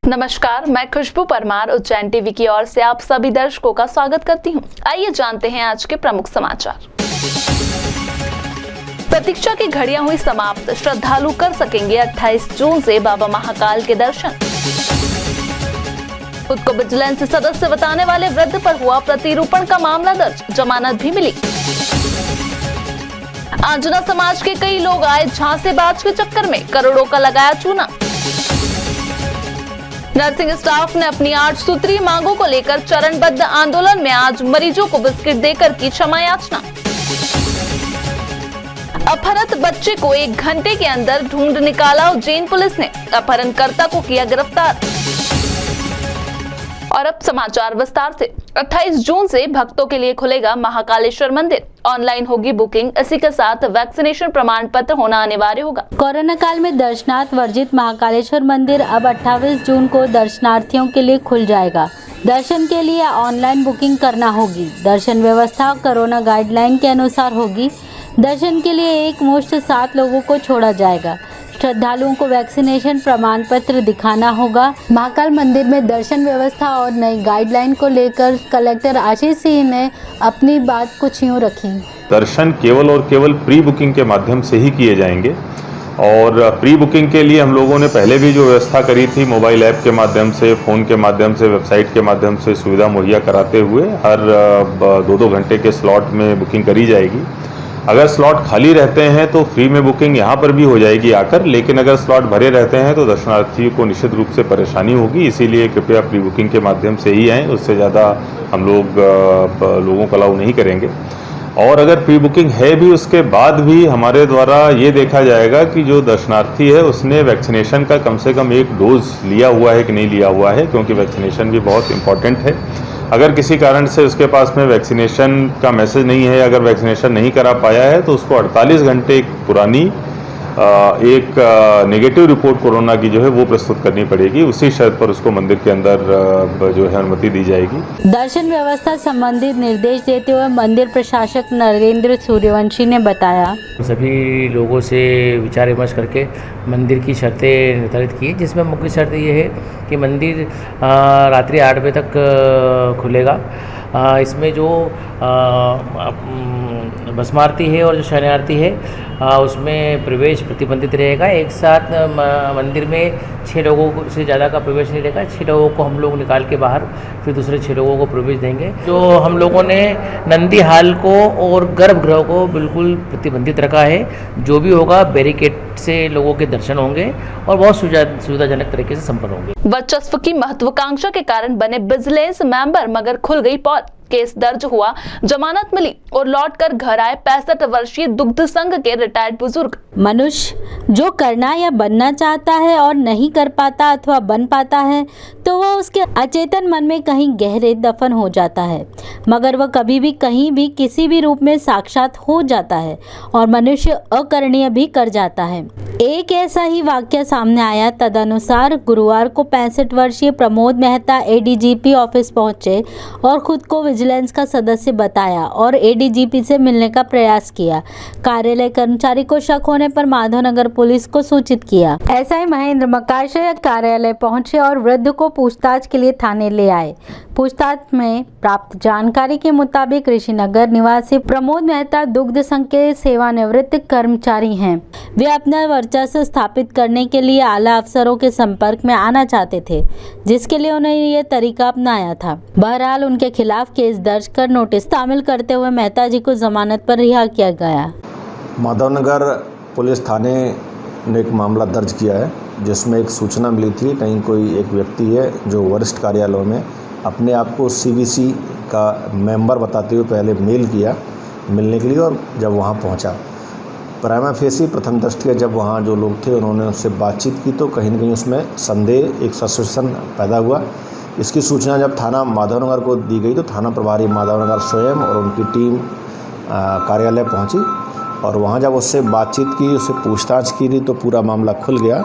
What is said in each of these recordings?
नमस्कार, मैं खुशबू परमार उज्जैन टीवी की ओर से आप सभी दर्शकों का स्वागत करती हूं। आइए जानते हैं आज के प्रमुख समाचार। प्रतीक्षा की घड़ियां हुई समाप्त, श्रद्धालु कर सकेंगे 28 जून से बाबा महाकाल के दर्शन। खुद को विजिलेंस सदस्य बताने वाले वृद्ध पर हुआ प्रतिरूपण का मामला दर्ज, जमानत भी मिली। आंजना समाज के कई लोग आए झांसेबाज के चक्कर में, करोड़ों का लगाया चूना। नर्सिंग स्टाफ ने अपनी 8 सूत्रीय मांगों को लेकर चरणबद्ध आंदोलन में आज मरीजों को बिस्किट देकर की क्षमा याचना। अपहृत बच्चे को 1 घंटे के अंदर ढूंढ निकाला उज्जैन पुलिस ने, अपहरणकर्ता को किया गिरफ्तार। और अब समाचार विस्तार से। 28 जून से भक्तों के लिए खुलेगा महाकालेश्वर मंदिर, ऑनलाइन होगी बुकिंग, इसी के साथ वैक्सीनेशन प्रमाण पत्र होना अनिवार्य होगा। कोरोना काल में दर्शनार्थ वर्जित महाकालेश्वर मंदिर अब 28 जून को दर्शनार्थियों के लिए खुल जाएगा। दर्शन के लिए ऑनलाइन बुकिंग करना होगी। दर्शन व्यवस्था कोरोना गाइडलाइन के अनुसार होगी। दर्शन के लिए एक मुश्त 7 लोगों को छोड़ा जाएगा। श्रद्धालुओं को वैक्सीनेशन प्रमाण पत्र दिखाना होगा। महाकाल मंदिर में दर्शन व्यवस्था और नई गाइडलाइन को लेकर कलेक्टर आशीष सिंह ने अपनी बात कुछ यूँ रखी। दर्शन केवल और केवल प्री बुकिंग के माध्यम से ही किए जाएंगे और प्री बुकिंग के लिए हम लोगों ने पहले भी जो व्यवस्था करी थी, मोबाइल ऐप के माध्यम से, फ़ोन के माध्यम से, वेबसाइट के माध्यम से सुविधा मुहैया कराते हुए हर 2-2 घंटे के स्लॉट में बुकिंग करी जाएगी। अगर स्लॉट खाली रहते हैं तो फ्री में बुकिंग यहाँ पर भी हो जाएगी आकर, लेकिन अगर स्लॉट भरे रहते हैं तो दर्शनार्थियों को निश्चित रूप से परेशानी होगी। इसीलिए कृपया प्री बुकिंग के माध्यम से ही आएँ, उससे ज़्यादा हम लोगों को अलाउ नहीं करेंगे। और अगर प्री बुकिंग है भी उसके बाद भी हमारे द्वारा ये देखा जाएगा कि जो दर्शनार्थी है उसने वैक्सीनेशन का कम से कम 1 डोज लिया हुआ है कि नहीं लिया हुआ है, क्योंकि वैक्सीनेशन भी बहुत इम्पॉर्टेंट है। अगर किसी कारण से उसके पास में वैक्सीनेशन का मैसेज नहीं है, अगर वैक्सीनेशन नहीं करा पाया है तो उसको 48 घंटे पुरानी एक नेगेटिव रिपोर्ट कोरोना की जो है वो प्रस्तुत करनी पड़ेगी। उसी शर्त पर उसको मंदिर के अंदर जो है अनुमति दी जाएगी। दर्शन व्यवस्था संबंधित निर्देश देते हुए मंदिर प्रशासक नरेंद्र सूर्यवंशी ने बताया, सभी लोगों से विचार विमर्श करके मंदिर की शर्तें निर्धारित की, जिसमें मुख्य शर्त ये है कि मंदिर रात्रि 8 बजे तक खुलेगा। इसमें जो भस्मारती है और जो शयनारती है उसमें प्रवेश प्रतिबंधित रहेगा। एक साथ मंदिर में 6 लोगों से ज़्यादा का प्रवेश नहीं रहेगा। 6 लोगों को हम लोग निकाल के बाहर फिर दूसरे 6 लोगों को प्रवेश देंगे। जो हम लोगों ने नंदी हाल को और गर्भगृह को बिल्कुल प्रतिबंधित रखा है। जो भी होगा बैरिकेड से लोगों के दर्शन होंगे और बहुत सुविधाजनक तरीके से संपन्न होंगे। वर्चस्व की महत्वाकांक्षा के कारण बने विजिलेंस मेंबर मगर खुल गई पोल, केस दर्ज हुआ, जमानत मिली और लौटकर घर आए 65 वर्षीय दुग्ध संघ के रिटायर्ड बुजुर्ग। मनुष्य जो करना या बनना चाहता है और नहीं कर पाता अथवा बन पाता है तो वह उसके अचेतन मन में कहीं गहरे दफन हो जाता है, मगर वह कभी भी कहीं भी किसी भी रूप में साक्षात हो जाता है और मनुष्य अकरणीय भी कर जाता है। एक ऐसा ही वाक्य सामने आया। तदनुसार गुरुवार को 65 वर्षीय प्रमोद मेहता एडीजीपी ऑफिस पहुंचे और खुद को विजिलेंस का सदस्य बताया और एडीजीपी से मिलने का प्रयास किया। कार्यालय कर्मचारी को शक होने पर माधवनगर पुलिस को सूचित किया। एसआई महेंद्र मकाशय कार्यालय पहुंचे और वृद्ध को पूछताछ के लिए थाने ले आए। पूछताछ में प्राप्त जानकारी के मुताबिक ऋषिनगर निवासी प्रमोद मेहता दुग्ध संघ के सेवानिवृत्त कर्मचारी हैं। वे अपना वर्चस्व स्थापित करने के लिए आला अफसरों के संपर्क में आना चाहते थे, जिसके लिए उन्होंने ये तरीका अपनाया था। बहरहाल उनके खिलाफ केस दर्ज कर नोटिस शामिल करते हुए मेहता जी को जमानत पर रिहा किया गया। माधवनगर पुलिस थाने ने एक मामला दर्ज किया है, जिसमें एक सूचना मिली थी कहीं कोई एक व्यक्ति है जो वरिष्ठ कार्यालयों में अपने आप को सीबीसी का मेंबर बताते हुए पहले मेल किया मिलने के लिए, और जब वहां पहुंचा प्राइमा फेसी प्रथम दृष्टया जब वहाँ जो लोग थे उन्होंने उससे बातचीत की तो कहीं न कहीं उसमें संदेह, एक सस्पेंशन पैदा हुआ। इसकी सूचना जब थाना माधवनगर को दी गई तो थाना प्रभारी माधवनगर स्वयं और उनकी टीम कार्यालय पहुंची और वहाँ जब उससे बातचीत की, उससे पूछताछ की थी तो पूरा मामला खुल गया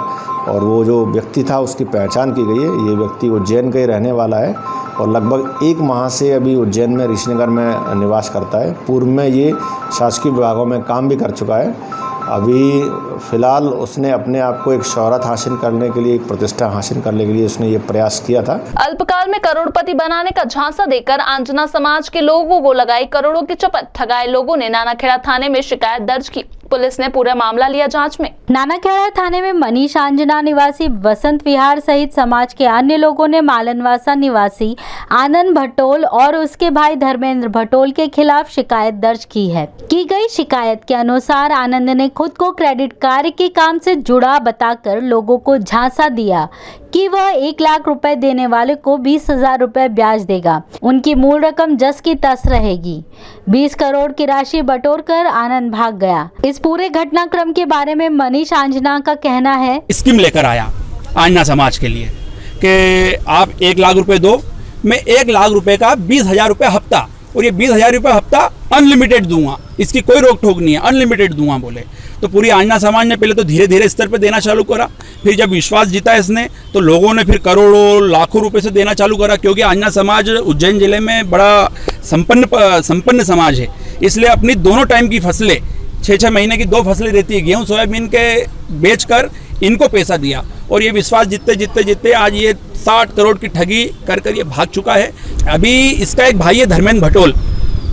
और वो जो व्यक्ति था उसकी पहचान की गई है। ये व्यक्ति उज्जैन का ही रहने वाला है और लगभग 1 माह से अभी उज्जैन में ऋषिनगर में निवास करता है। पूर्व में ये शासकीय विभागों में काम भी कर चुका है। अभी फ़िलहाल उसने अपने आप को एक शोहरत हासिल करने के लिए, एक प्रतिष्ठा हासिल करने के लिए उसने ये प्रयास किया था। अल्पकाल में करोड़पति बनाने का झांसा देकर आंजना समाज के लोगों को लगाई करोड़ों की चपत। ठगाए लोगों ने नानाखेड़ा थाने में शिकायत दर्ज की। पुलिस ने पूरा मामला लिया जांच में। नानाखेड़ा थाने में मनीष आंजना निवासी वसंत विहार सहित समाज के अन्य लोगों ने मालनवासा निवासी आनंद भटोल और उसके भाई धर्मेंद्र भटोल के खिलाफ शिकायत दर्ज की है। की गई शिकायत के अनुसार आनंद ने खुद को क्रेडिट कार्ड के काम से जुड़ा बताकर लोगों को झांसा दिया कि वह 1 लाख रुपए देने वाले को 20,000 रुपए ब्याज देगा। उनकी मूल रकम जस की तस रहेगी। 20 करोड़ की राशि बटोरकर आनंद भाग गया। इस पूरे घटनाक्रम के बारे में मनीष आंजना का कहना है, स्कीम लेकर आया आंजना समाज के लिए कि आप 1 लाख रुपए दो, मैं 1 लाख रुपए का 20,000 रुपए हफ्ता, और ये 20,000 रुपए हफ्ता अनलिमिटेड दूंगा, इसकी कोई रोक टोक नहीं है, अनलिमिटेड दूंगा बोले। तो पूरी आंजना समाज ने पहले तो धीरे धीरे स्तर पर देना चालू करा। फिर जब विश्वास जीता इसने तो लोगों ने फिर करोड़ों लाखों रुपए से देना चालू करा, क्योंकि आंजना समाज उज्जैन जिले में बड़ा संपन्न समाज है। इसलिए अपनी दोनों टाइम की फसलें, 6-6 महीने की 2 फसलें रहती है, गेहूँ सोयाबीन के बेचकर इनको पैसा दिया, और ये विश्वास जीतते आज ये 60 करोड़ की ठगी कर ये भाग चुका है। अभी इसका एक भाई है धर्मेंद्र भटोल,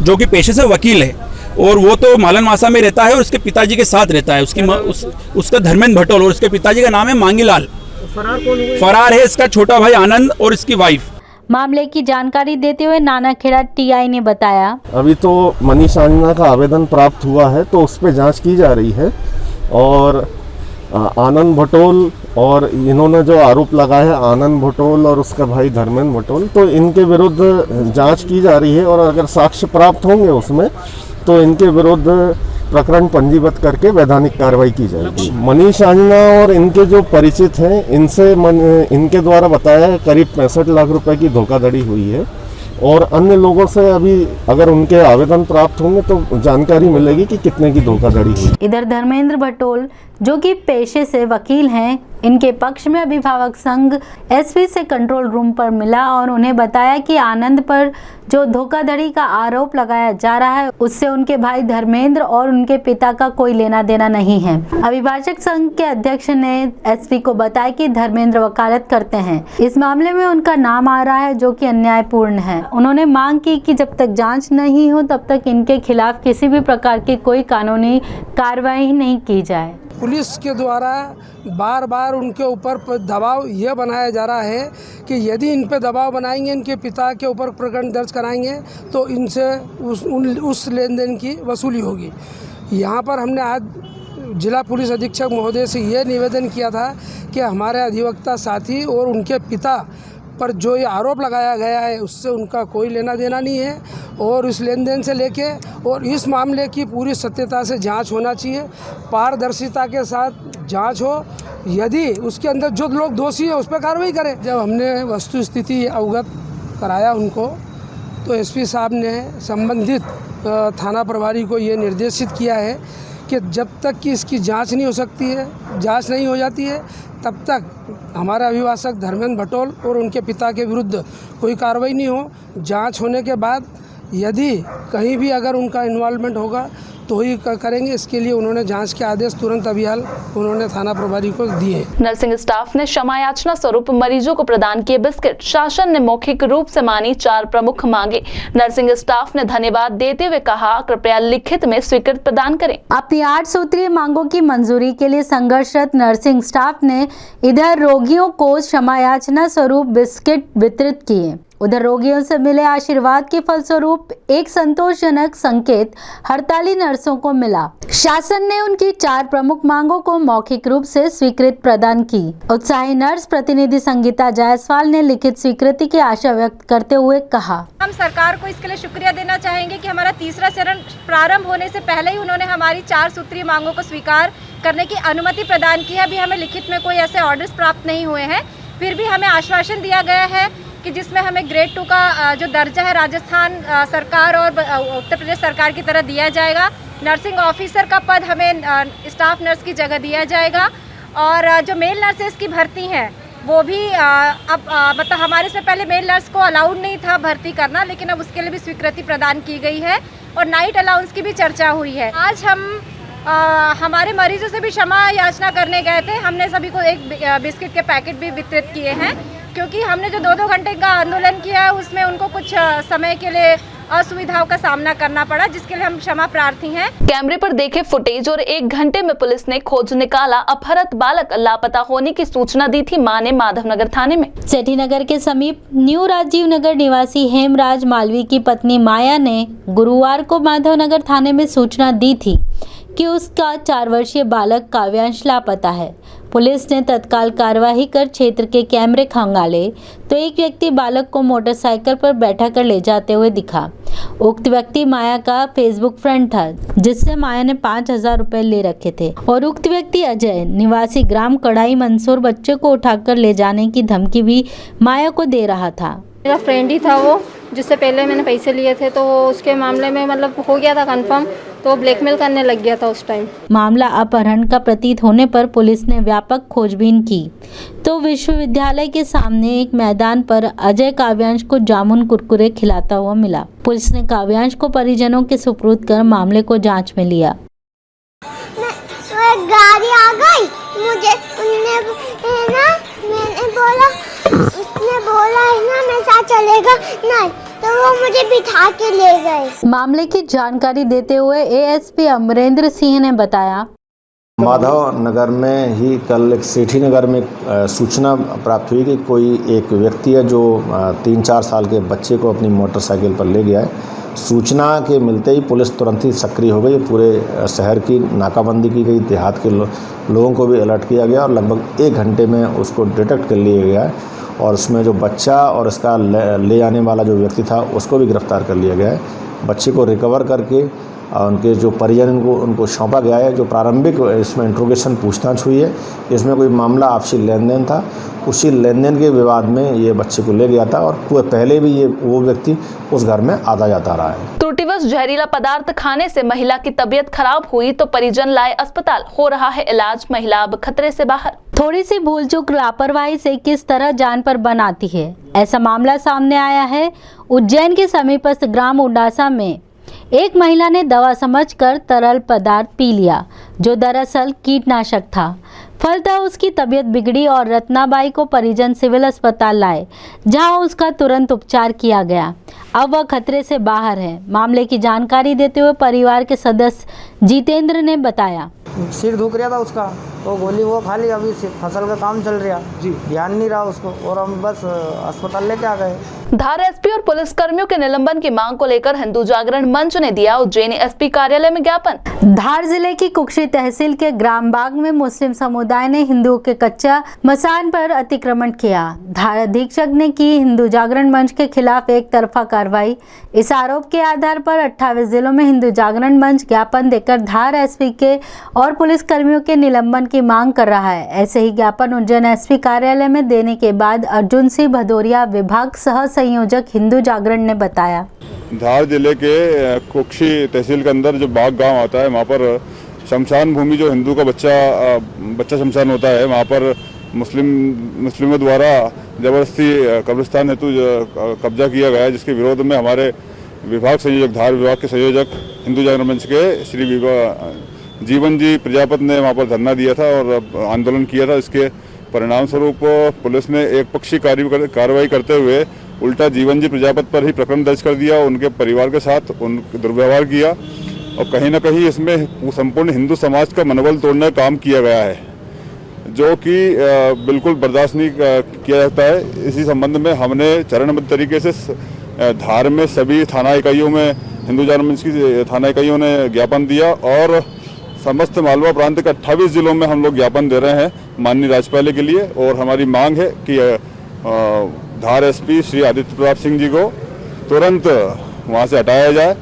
जो कि पेशे से वकील है, और वो तो मालनवासा में रहता है और उसके पिताजी के साथ रहता है। उसका धर्मेंद्र भटोल, और उसके पिताजी का नाम है मांगीलाल। फरार है इसका छोटा भाई आनंद और इसकी वाइफ। मामले की जानकारी देते हुए नानाखेड़ा टीआई ने बताया, अभी तो मनीष आंजना का आवेदन प्राप्त हुआ है, तो उस पर जांच की जा रही है। और आनंद भटोल और इन्होंने जो आरोप लगाया है, आनंद भटोल और उसका भाई धर्मेंद्र भटोल, तो इनके विरुद्ध जांच की जा रही है। और अगर साक्ष्य प्राप्त होंगे उसमें तो इनके विरुद्ध प्रकरण पंजीबद्ध करके वैधानिक कार्रवाई की जाएगी। मनीष आंजना और इनके जो परिचित हैं, इनसे इनके द्वारा बताया है करीब 65 लाख रुपए की धोखाधड़ी हुई है। और अन्य लोगों से अभी अगर उनके आवेदन प्राप्त होंगे तो जानकारी मिलेगी कि कितने की धोखाधड़ी हुई। इधर धर्मेंद्र भटोल, जो कि पेशे से वकील हैं, इनके पक्ष में अभिभावक संघ एसपी से कंट्रोल रूम पर मिला और उन्हें बताया कि आनंद पर जो धोखाधड़ी का आरोप लगाया जा रहा है, उससे उनके भाई धर्मेंद्र और उनके पिता का कोई लेना देना नहीं है। अभिभाषक संघ के अध्यक्ष ने एसपी को बताया कि धर्मेंद्र वकालत करते हैं, इस मामले में उनका नाम आ रहा है, जो कि अन्यायपूर्ण है। उन्होंने मांग की कि जब तक जांच नहीं हो तब तक इनके खिलाफ किसी भी प्रकार की कोई कानूनी कार्रवाई नहीं की जाए। पुलिस के द्वारा बार बार उनके ऊपर दबाव यह बनाया जा रहा है कि यदि इन पे दबाव बनाएंगे, इनके पिता के ऊपर प्रकरण दर्ज कराएंगे तो इनसे उस लेन देन की वसूली होगी। यहाँ पर हमने आज जिला पुलिस अधीक्षक महोदय से ये निवेदन किया था कि हमारे अधिवक्ता साथी और उनके पिता पर जो ये आरोप लगाया गया है उससे उनका कोई लेना देना नहीं है, और इस लेन देन से लेके और इस मामले की पूरी सत्यता से जांच होना चाहिए, पारदर्शिता के साथ जांच हो। यदि उसके अंदर जो लोग दोषी हैं उस पर कार्रवाई करें। जब हमने वस्तु स्थिति अवगत कराया उनको, तो एसपी साहब ने संबंधित थाना प्रभारी को ये निर्देशित किया है कि जब तक कि इसकी जांच नहीं हो सकती है, जांच नहीं हो जाती है, तब तक हमारे अभिभाषक धर्मेंद्र भटोल और उनके पिता के विरुद्ध कोई कार्रवाई नहीं हो। जांच होने के बाद यदि कहीं भी अगर उनका इन्वॉल्वमेंट होगा तो ही करेंगे। इसके लिए उन्होंने जांच के आदेश तुरंत अभी हाल उन्होंने थाना प्रभारी को दिए। नर्सिंग स्टाफ ने क्षमा याचना स्वरूप मरीजों को प्रदान किए बिस्किट। शासन ने मौखिक रूप से मानी 4 प्रमुख मांगे। नर्सिंग स्टाफ ने धन्यवाद देते हुए कहा, कृपया लिखित में स्वीकृत प्रदान करें। अपनी 8 सूत्रीय मांगों की मंजूरी के लिए संघर्षरत नर्सिंग स्टाफ ने इधर रोगियों को क्षमा याचना स्वरूप बिस्किट वितरित किए। उधर रोगियों से मिले आशीर्वाद के फलस्वरूप एक संतोषजनक संकेत हड़ताली नर्सों को मिला। शासन ने उनकी 4 प्रमुख मांगों को मौखिक रूप से स्वीकृत प्रदान की। उत्साही नर्स प्रतिनिधि संगीता जायसवाल ने लिखित स्वीकृति की आशा व्यक्त करते हुए कहा, हम सरकार को इसके लिए शुक्रिया देना चाहेंगे कि हमारा तीसरा चरण प्रारंभ होने से पहले ही उन्होंने हमारी 4 सूत्रीय मांगों को स्वीकार करने की अनुमति प्रदान की है। अभी हमें लिखित में कोई ऐसे ऑर्डर्स प्राप्त नहीं हुए हैं, फिर भी हमें आश्वासन दिया गया है कि जिसमें हमें ग्रेड 2 का जो दर्जा है राजस्थान सरकार और उत्तर प्रदेश सरकार की तरह दिया जाएगा। नर्सिंग ऑफिसर का पद हमें स्टाफ नर्स की जगह दिया जाएगा, और जो मेल नर्सेस की भर्ती हैं वो भी मतलब हमारे से पहले मेल नर्स को अलाउड नहीं था भर्ती करना, लेकिन अब उसके लिए भी स्वीकृति प्रदान की गई है और नाइट अलाउंस की भी चर्चा हुई है। आज हम हमारे मरीजों से भी क्षमा याचना करने गए थे। हमने सभी को एक बिस्किट के पैकेट भी वितरित किए हैं, क्योंकि हमने जो 2-2 घंटे का आंदोलन किया है उसमें उनको कुछ समय के लिए असुविधाओं का सामना करना पड़ा, जिसके लिए हम क्षमा प्रार्थी हैं। कैमरे पर देखे फुटेज और 1 घंटे में पुलिस ने खोज निकाला। अपहृत बालक लापता होने की सूचना दी थी मां ने माधवनगर थाने में। सेठी नगर के समीप न्यू राजीव नगर निवासी हेमराज मालवी की पत्नी माया ने गुरुवार को माधवनगर थाने में सूचना दी थी कि उसका 4 वर्षीय बालक काव्यांश लापता है। पुलिस ने तत्काल कार्रवाई कर क्षेत्र के कैमरे खंगाले तो एक व्यक्ति बालक को मोटरसाइकिल पर बैठा कर ले जाते हुए दिखा। उक्त व्यक्ति माया का फेसबुक फ्रेंड था, जिससे माया ने 5,000 रुपए ले रखे थे और उक्त व्यक्ति अजय निवासी ग्राम कढ़ाई मंसूर बच्चे को उठाकर ले जाने की धमकी भी माया को दे रहा था। मेरा फ्रेंड ही था वो, जिससे पहले मैंने पैसे लिए थे, तो उसके मामले में मतलब हो गया था कंफर्म, तो ब्लैकमेल करने लग गया था उस टाइम। मामला अपहरण का प्रतीत होने पर पुलिस ने व्यापक खोजबीन की तो विश्वविद्यालय के सामने एक मैदान पर अजय काव्यांश को जामुन कुरकुरे खिलाता हुआ मिला। पुलिस ने काव्यांश को परिजनों के सुपुर्द कर मामले को जांच में लिया। गाड़ी आ गई, मुझे उसने बोला है ना मैं साथ चलेगा नहीं, तो वो मुझे बिठा के ले गए। मामले की जानकारी देते हुए एएसपी अमरेंद्र सिंह ने बताया, माधव नगर में ही कल एक सेठी नगर में सूचना प्राप्त हुई कि कोई एक व्यक्ति है जो 3-4 साल के बच्चे को अपनी मोटरसाइकिल पर ले गया है। सूचना के मिलते ही पुलिस तुरंत ही सक्रिय हो गई। पूरे शहर की नाकाबंदी की गई, देहात के लोगों को भी अलर्ट किया गया और लगभग 1 घंटे में उसको डिटेक्ट कर लिया गया है और उसमें जो बच्चा और इसका ले आने वाला जो व्यक्ति था उसको भी गिरफ्तार कर लिया गया है। बच्चे को रिकवर करके उनके जो परिजन उनको सौंपा गया है। जो प्रारंभिक इसमें इंट्रोगेशन पूछताछ हुई है, इसमें कोई मामला आपसी लेन देन था, उसी लेन देन के विवाद में ये बच्चे को ले गया था और पहले भी वो व्यक्ति उस घर में आता जाता रहा है। त्रुटिवश जहरीला पदार्थ खाने से महिला की तबीयत खराब हुई तो परिजन लाए अस्पताल, हो रहा है इलाज। महिला अब खतरे से बाहर। थोड़ी सी भूल चूक लापरवाही से किस तरह जान पर बन आती है, ऐसा मामला सामने आया है। उज्जैन के समीपस्थ ग्राम उडासा में एक महिला ने दवा समझकर तरल पदार्थ पी लिया, जो दरअसल कीटनाशक था। फलतः उसकी तबीयत बिगड़ी और रत्नाबाई को परिजन सिविल अस्पताल लाए, जहां उसका तुरंत उपचार किया गया। अब वह खतरे से बाहर है। मामले की जानकारी देते हुए परिवार के सदस्य जितेंद्र ने बताया, सिर दुख रहा था उसका, तो गोली वो खा ली। अभी फसल का काम चल रहा जी, ध्यान नहीं रहा उसको और हम बस अस्पताल लेके आ गए। धार एसपी और पुलिस कर्मियों के निलंबन की मांग को लेकर हिंदू जागरण मंच ने दिया उज्जैन एसपी कार्यालय में ज्ञापन। धार जिले की कुक्षी तहसील के ग्राम बाग में मुस्लिम समुदाय ने हिंदुओं के कच्चा मसान पर अतिक्रमण किया। धार अधीक्षक ने की हिंदू जागरण मंच के खिलाफ एक तरफा कार्रवाई। इस आरोप के आधार पर 28 जिलों में हिंदू जागरण मंच ज्ञापन देकर धार एसपी के और पुलिस कर्मियों के निलंबन की मांग कर रहा है। ऐसे ही ज्ञापन उज्जैन एसपी कार्यालय में देने के बाद अर्जुन सिंह भदौरिया विभाग सह संयोजक हिंदू जागरण ने बताया, धार जिले के कुक्षी तहसील के अंदर जो बाग गांव आता है, वहाँ पर शमशान भूमि जो हिंदू का बच्चा शमशान होता है, वहाँ पर मुस्लिमों द्वारा जबरदस्ती कब्रिस्तान हेतु कब्जा किया गया है, जिसके विरोध में हमारे विभाग संयोजक, धार विभाग के संयोजक हिंदू जागरण मंच के श्री जीवन जी प्रजापति ने वहाँ पर धरना दिया था और आंदोलन किया था। इसके परिणाम स्वरूप पुलिस ने एक पक्षी कार्रवाई करते हुए उल्टा जीवन जी प्रजापति पर ही प्रकरण दर्ज कर दिया, उनके परिवार के साथ दुर्व्यवहार किया और कहीं ना कहीं इसमें संपूर्ण हिंदू समाज का मनोबल तोड़ने का काम किया गया है, जो कि बिल्कुल बर्दाश्त नहीं किया जाता है। इसी संबंध में हमने चरणबद्ध तरीके से धार में सभी थाना इकाइयों में हिंदू जागरण मंच की थाना इकाइयों ने ज्ञापन दिया और समस्त मालवा प्रांत के 28 जिलों में हम लोग ज्ञापन दे रहे हैं माननीय राज्यपाल के लिए। और हमारी मांग है कि धार एसपी श्री आदित्य प्रताप सिंह जी को तुरंत वहां से हटाया जाए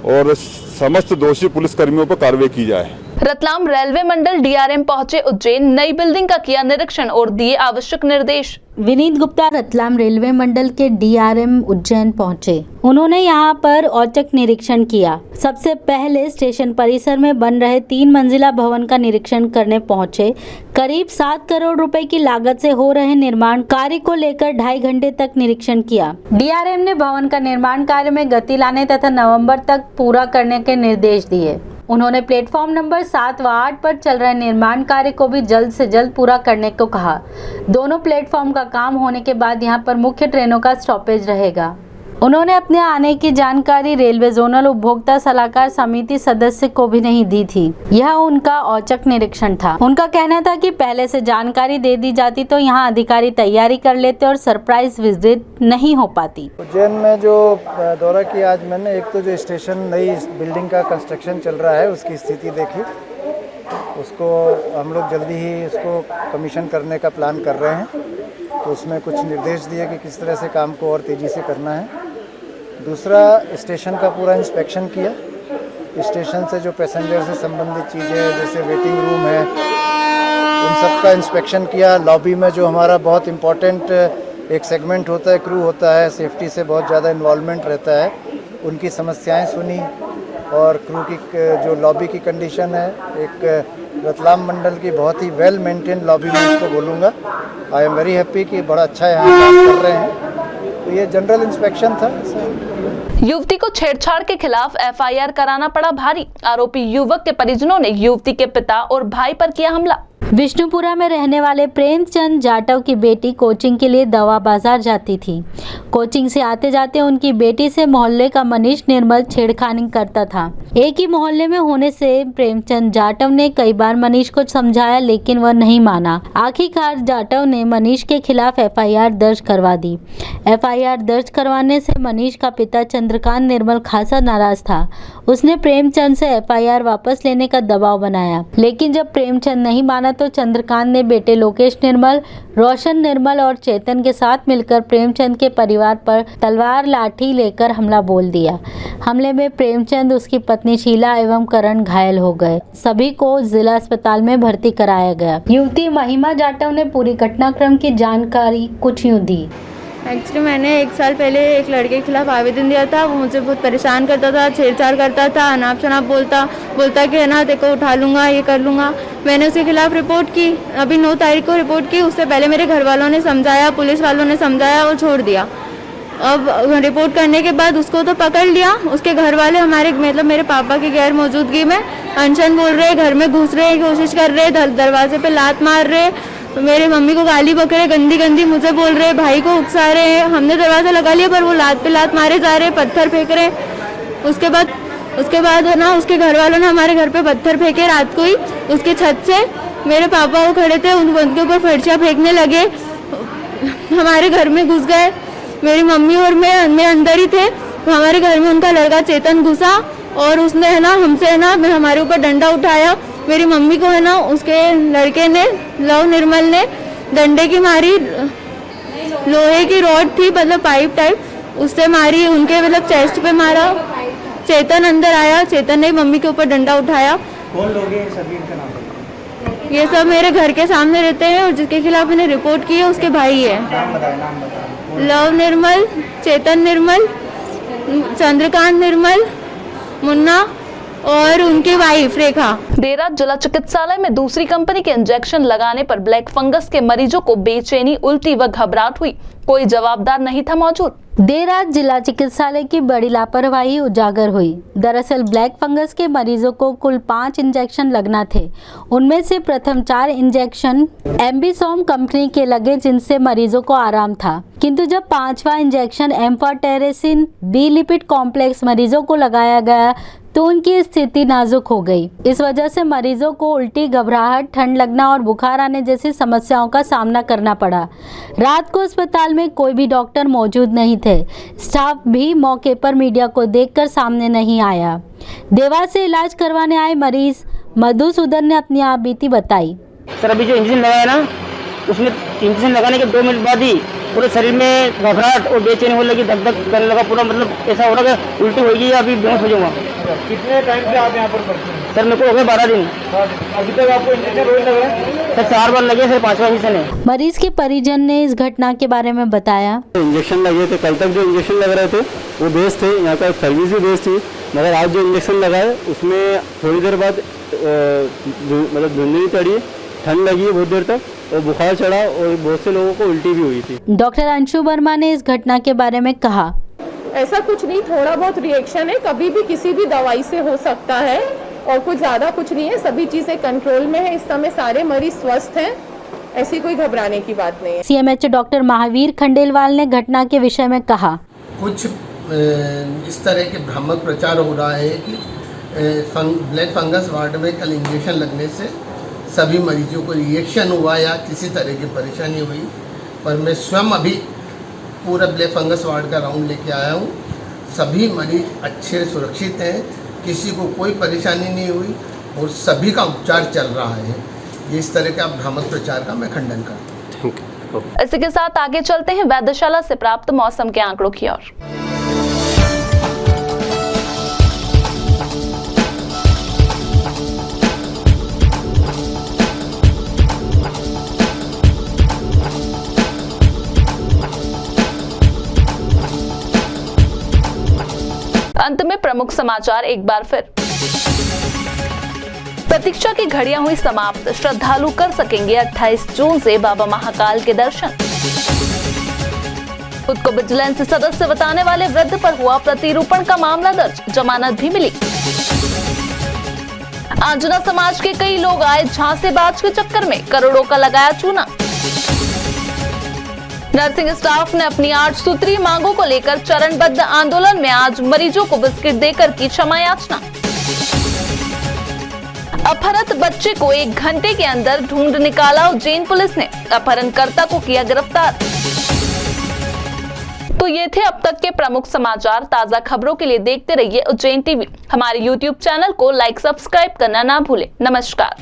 और समस्त दोषी पुलिस कर्मियों पर कार्रवाई की जाए। रतलाम रेलवे मंडल डीआरएम पहुंचे उज्जैन, नई बिल्डिंग का किया निरीक्षण और दिए आवश्यक निर्देश। विनीत गुप्ता रतलाम रेलवे मंडल के डीआरएम उज्जैन पहुंचे। उन्होंने यहां पर औचक निरीक्षण किया। सबसे पहले स्टेशन परिसर में बन रहे 3 मंजिला भवन का निरीक्षण करने पहुंचे। करीब 7 करोड़ रुपए की लागत से हो रहे निर्माण कार्य को लेकर 2.5 घंटे तक निरीक्षण किया। डीआरएम ने भवन का निर्माण कार्य में गति लाने तथा नवंबर तक पूरा करने के निर्देश दिए। उन्होंने प्लेटफॉर्म नंबर 7 व 8 पर चल रहे निर्माण कार्य को भी जल्द से जल्द पूरा करने को कहा। दोनों प्लेटफॉर्म का काम होने के बाद यहां पर मुख्य ट्रेनों का स्टॉपेज रहेगा। उन्होंने अपने आने की जानकारी रेलवे जोनल उपभोक्ता सलाहकार समिति सदस्य को भी नहीं दी थी। यह उनका औचक निरीक्षण था। उनका कहना था कि पहले से जानकारी दे दी जाती तो यहाँ अधिकारी तैयारी कर लेते और सरप्राइज विजिट नहीं हो पाती। उज्जैन में जो दौरा किया आज मैंने, एक तो जो स्टेशन नई बिल्डिंग का कंस्ट्रक्शन चल रहा है उसकी स्थिति देखी, उसको हम लोग जल्दी ही उसको कमीशन करने का प्लान कर रहे हैं, तो उसमें कुछ निर्देश दिए कि किस तरह से काम को और तेज़ी से करना है। दूसरा, स्टेशन का पूरा इंस्पेक्शन किया। स्टेशन से जो पैसेंजर से संबंधित चीज़ें जैसे वेटिंग रूम है उन सब का इंस्पेक्शन किया। लॉबी में जो हमारा बहुत इम्पोर्टेंट एक सेगमेंट होता है, क्रू होता है, सेफ्टी से बहुत ज़्यादा इन्वॉल्वमेंट रहता है, उनकी समस्याएं सुनी और क्रू की जो लॉबी की कंडीशन है, एक रतलाम मंडल की बहुत ही वेल मेंटेन लॉबी में इसको बोलूँगा। आई एम वेरी हैप्पी कि बड़ा अच्छा यहाँ काम कर रहे हैं। तो ये जनरल इंस्पेक्शन था। युवती को छेड़छाड़ के खिलाफ एफआईआर कराना पड़ा भारी। आरोपी युवक के परिजनों ने युवती के पिता और भाई पर किया हमला। विष्णुपुरा में रहने वाले प्रेमचंद जाटव की बेटी कोचिंग के लिए दवा बाजार जाती थी। कोचिंग से आते जाते उनकी बेटी से मोहल्ले का मनीष निर्मल छेड़खानी करता था। एक ही मोहल्ले में होने से प्रेमचंद जाटव ने कई बार मनीष को समझाया लेकिन वह नहीं माना। आखिरकार जाटव ने मनीष के खिलाफ एफआईआर दर्ज करवा दी। एफआईआर दर्ज करवाने से मनीष का पिता चंद्रकांत निर्मल खासा नाराज था। उसने प्रेमचंद से एफआईआर वापस लेने का दबाव बनाया, लेकिन जब प्रेमचंद नहीं माना तो चंद्रकांत ने बेटे लोकेश निर्मल, रोशन निर्मल और चेतन के साथ मिलकर प्रेमचंद के परिवार पर तलवार लाठी लेकर हमला बोल दिया। हमले में प्रेमचंद, उसकी पत्नी शीला एवं करण घायल हो गए। सभी को जिला अस्पताल में भर्ती कराया गया। युवती महिमा जाटव ने पूरी घटनाक्रम की जानकारी कुछ यूं दी। एक्चुअली मैंने 1 साल पहले एक लड़के के खिलाफ आवेदन दिया था। वो मुझे बहुत परेशान करता था, छेड़छाड़ करता था, अनाप शनाप बोलता कि है ना तेरे को उठा लूँगा, ये कर लूँगा। मैंने उसके खिलाफ रिपोर्ट की, अभी 9 तारीख को रिपोर्ट की। उससे पहले मेरे घर वालों ने समझाया, पुलिस वालों ने समझाया और छोड़ दिया। अब रिपोर्ट करने के बाद उसको तो पकड़ लिया। उसके घर वाले हमारे मतलब मेरे पापा की गैर मौजूदगी में अनशन बोल रहे, घर में घुस रहे, कोशिश कर रहे, दरवाजे पे लात मार रहे, मेरे मम्मी को गाली बक रहे, गंदी गंदी मुझे बोल रहे, भाई को उकसा रहे हैं। हमने दरवाज़ा लगा लिया पर वो लात पे लात मारे जा रहे, पत्थर फेंक रहे। उसके बाद है ना उसके घर वालों ने हमारे घर पे पत्थर फेंके रात को ही। उसके छत से मेरे पापा वो खड़े थे, उनके ऊपर फर्शियाँ फेंकने लगे, हमारे घर में घुस गए। मेरी मम्मी और मैं अंदर ही थे। हमारे घर में उनका लड़का चेतन घुसा और उसने है ना हमसे है ना हमारे ऊपर डंडा उठाया। मेरी मम्मी को है ना उसके लड़के ने, लव निर्मल ने डंडे की मारी, लोहे की रॉड थी मतलब पाइप टाइप, उससे मारी, उनके मतलब चेस्ट पे मारा। चेतन अंदर आया, चेतन ने मम्मी के ऊपर डंडा उठाया। कौन लोग हैं सभी, इनका नाम? ये सब मेरे घर के सामने रहते हैं और जिसके खिलाफ मैंने रिपोर्ट की है उसके भाई है। नाम बताओ। लव निर्मल, चेतन निर्मल, चंद्रकांत निर्मल, मुन्ना और उनकी वाइफ रेखा। देर रात जिला चिकित्सालय में दूसरी कंपनी के इंजेक्शन लगाने पर ब्लैक फंगस के मरीजों को बेचैनी, उल्टी व घबराहट हुई। कोई जवाबदार नहीं था मौजूद। देर रात जिला चिकित्सालय की बड़ी लापरवाही उजागर हुई। दरअसल ब्लैक फंगस के मरीजों को कुल 5 इंजेक्शन लगना थे। उनमें से प्रथम 4 इंजेक्शन एम्बिसोम कंपनी के लगे, जिनसे मरीजों को आराम था, किंतु जब 5वां इंजेक्शन एम्फाटेरेसिन बी लिपिड कॉम्प्लेक्स मरीजों को लगाया गया तो उनकी स्थिति नाजुक हो गई। इस वजह से मरीजों को उल्टी, घबराहट, ठंड लगना और बुखार आने जैसी समस्याओं का सामना करना पड़ा। रात को अस्पताल में कोई भी डॉक्टर मौजूद नहीं थे। स्टाफ भी मौके पर मीडिया को देखकर सामने नहीं आया। देवास से इलाज करवाने आए मरीज मधुसूदन ने अपनी आप बीती बताई। सर अभी जो इंजेक्शन लगाया ना, उसमें इंजेक्शन लगाने के 2 मिनट बाद ही पूरे शरीर में घबराहट और बेचैनी होने लगी, धक धक करने लगा पूरा, मतलब ऐसा हो रहा कि उल्टी होगी या अभी बेहोश हो जाऊंगा। कितने टाइम से आप यहाँ पर पड़ते हैं? सर मेरे को हो गए 12 दिन। अभी तक आपको इंजेक्शन रोज लग रहा है? सर 4 बार लगे, सर 5वां इंजेक्शन है। मरीज के परिजन ने इस घटना के बारे में बताया। इंजेक्शन लगे थे, कल तक जो इंजेक्शन लग रहे थे वो बेस्ट थे, यहाँ का सर्विस भी बेस्ट थी, मगर आज जो इंजेक्शन लगाए उसमें थोड़ी देर बाद मतलब धुंधली पड़ी, ठंड लगी बहुत देर तक और बुखार चढ़ा और बहुत से लोगों को उल्टी भी हुई थी। डॉक्टर अंशु वर्मा ने इस घटना के बारे में कहा, ऐसा कुछ नहीं, थोड़ा बहुत रिएक्शन है, कभी भी किसी भी दवाई से हो सकता है और कुछ ज़्यादा कुछ नहीं है, सभी चीज़ें कंट्रोल में है, इस समय सारे मरीज स्वस्थ हैं, ऐसी कोई घबराने की बात नहीं है। CMH डॉक्टर महावीर खंडेलवाल ने घटना के विषय में कहा, कुछ इस तरह के भ्रामक प्रचार हो रहा है कि ब्लैक फंगस वार्ड में कल इंजेक्शन लगने से सभी मरीजों को रिएक्शन हुआ या किसी तरह की परेशानी हुई, पर मैं स्वयं अभी पूरा ब्लैक फंगस वार्ड का राउंड लेके आया हूँ। सभी मरीज अच्छे सुरक्षित हैं, किसी को कोई परेशानी नहीं हुई और सभी का उपचार चल रहा है। ये इस तरह का भ्रामक प्रचार का मैं खंडन करता हूँ। इसी के साथ आगे चलते हैं वेधशाला से प्राप्त मौसम के आंकड़ों की ओर। अंत में प्रमुख समाचार एक बार फिर। प्रतीक्षा की घड़ियां हुई समाप्त, श्रद्धालु कर सकेंगे 28 जून से बाबा महाकाल के दर्शन। खुद को विजिलेंस सदस्य बताने वाले वृद्ध पर हुआ प्रतिरूपण का मामला दर्ज, जमानत भी मिली। आंजना समाज के कई लोग आए झांसेबाज के चक्कर में, करोड़ों का लगाया चूना। नर्सिंग स्टाफ ने अपनी 8 सूत्रीय मांगों को लेकर चरणबद्ध आंदोलन में आज मरीजों को बिस्किट देकर की क्षमा याचना। अपहृत बच्चे को 1 घंटे के अंदर ढूंढ निकाला उज्जैन पुलिस ने, अपहरणकर्ता को किया गिरफ्तार। तो ये थे अब तक के प्रमुख समाचार। ताजा खबरों के लिए देखते रहिए उज्जैन टीवी। हमारे YouTube चैनल को लाइक सब्सक्राइब करना ना भूलें। नमस्कार।